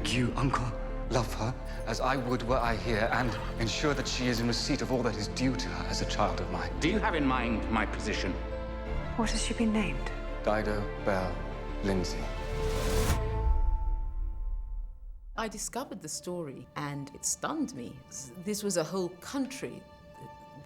beg you, Uncle, love her as I would were I here, and ensure that she is in receipt of all that is due to her as a child of mine. Do you have in mind my position? What has she been named? Dido Belle Lindsay. I discovered the story and it stunned me. This was a whole country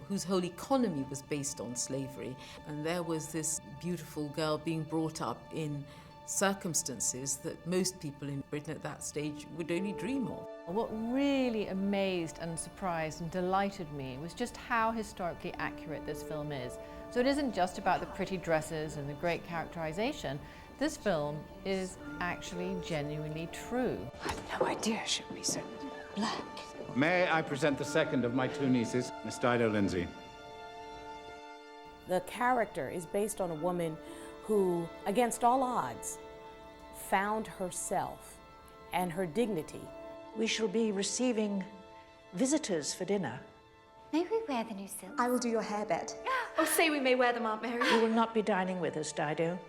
whose whole economy was based on slavery. And there was this beautiful girl being brought up in circumstances that most people in Britain at that stage would only dream of. What really amazed and surprised and delighted me was just how historically accurate this film is. So it isn't just about the pretty dresses and the great characterization. This film is actually genuinely true. I had no idea she would be so black. May I present the second of my two nieces, Miss Dido Lindsay? The character is based on a woman who, against all odds, found herself and her dignity. We shall be receiving visitors for dinner. May we wear the new silk? I will do your hairbed. Oh, say we may wear them, Aunt Mary. You will not be dining with us, Dido.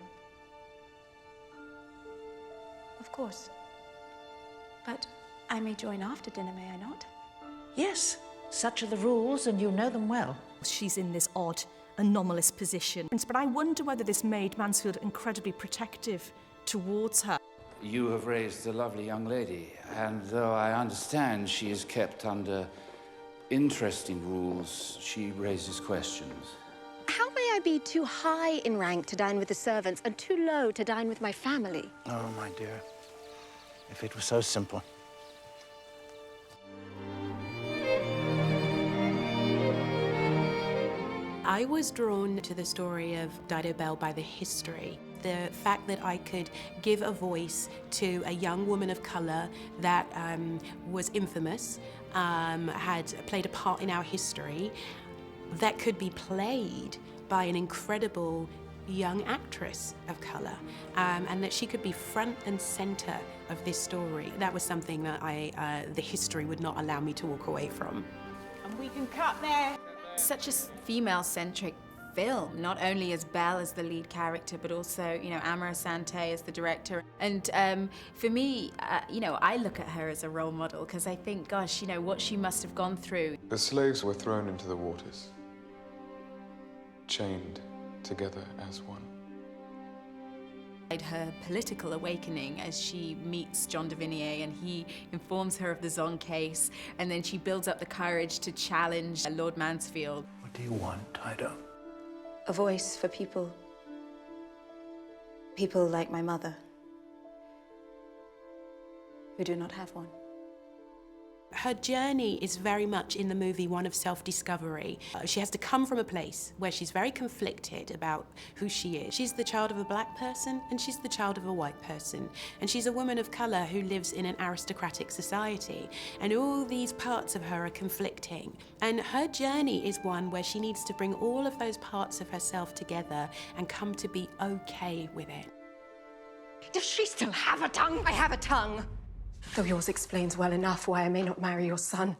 Of course. But I may join after dinner, may I not? Yes, such are the rules, and you know them well. She's in this odd, anomalous position. But I wonder whether this made Mansfield incredibly protective towards her. You have raised a lovely young lady, and though I understand she is kept under interesting rules, she raises questions. How may I be too high in rank to dine with the servants and too low to dine with my family? Oh, my dear, if it were so simple. I was drawn to the story of Dido Belle by the history. The fact that I could give a voice to a young woman of colour that was infamous, had played a part in our history, that could be played by an incredible young actress of colour, and that she could be front and centre of this story. That was something that the history would not allow me to walk away from. And we can cut there. Such a female-centric film, not only as Belle as the lead character, but also, you know, Amara Sante as the director. And for me, you know, I look at her as a role model because I think, gosh, you know, what she must have gone through. The slaves were thrown into the waters, chained together as one. Her political awakening as she meets John de Vigny and he informs her of the Zon case, and then she builds up the courage to challenge Lord Mansfield. What do you want, Dido? A voice for people. People like my mother, who do not have one. Her journey is very much in the movie one of self-discovery. She has to come from a place where she's very conflicted about who she is. She's the child of a black person and she's the child of a white person. And she's a woman of colour who lives in an aristocratic society. And all these parts of her are conflicting. And her journey is one where she needs to bring all of those parts of herself together and come to be okay with it. Does she still have a tongue? I have a tongue. Though yours explains well enough why I may not marry your son.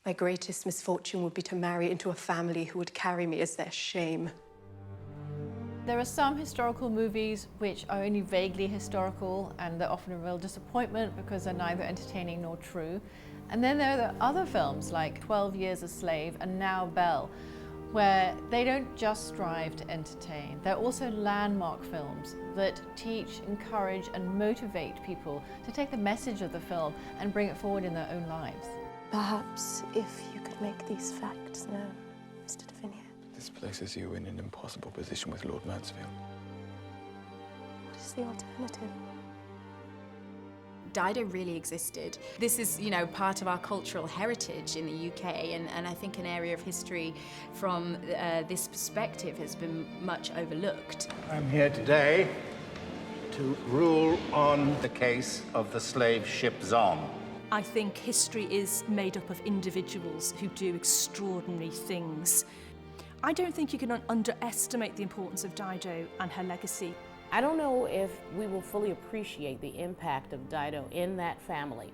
My greatest misfortune would be to marry into a family who would carry me as their shame. There are some historical movies which are only vaguely historical, and they're often a real disappointment because they're neither entertaining nor true. And then there are the other films like 12 Years a Slave and now Belle, where they don't just strive to entertain. They're also landmark films that teach, encourage, and motivate people to take the message of the film and bring it forward in their own lives. Perhaps if you could make these facts known, Mr. de Vigny. This places you in an impossible position with Lord Mansfield. What is the alternative? Dido really existed. This is, you know, part of our cultural heritage in the UK, and I think an area of history from this perspective has been much overlooked. I'm here today to rule on the case of the slave ship Zon. I think history is made up of individuals who do extraordinary things. I don't think you can underestimate the importance of Dido and her legacy. I don't know if we will fully appreciate the impact of Dido in that family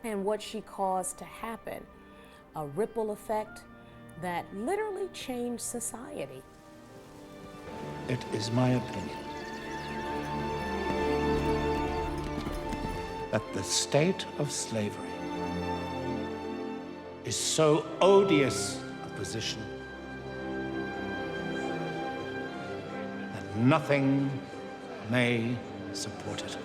and what she caused to happen, a ripple effect that literally changed society. It is my opinion that the state of slavery is so odious a position that nothing may support it.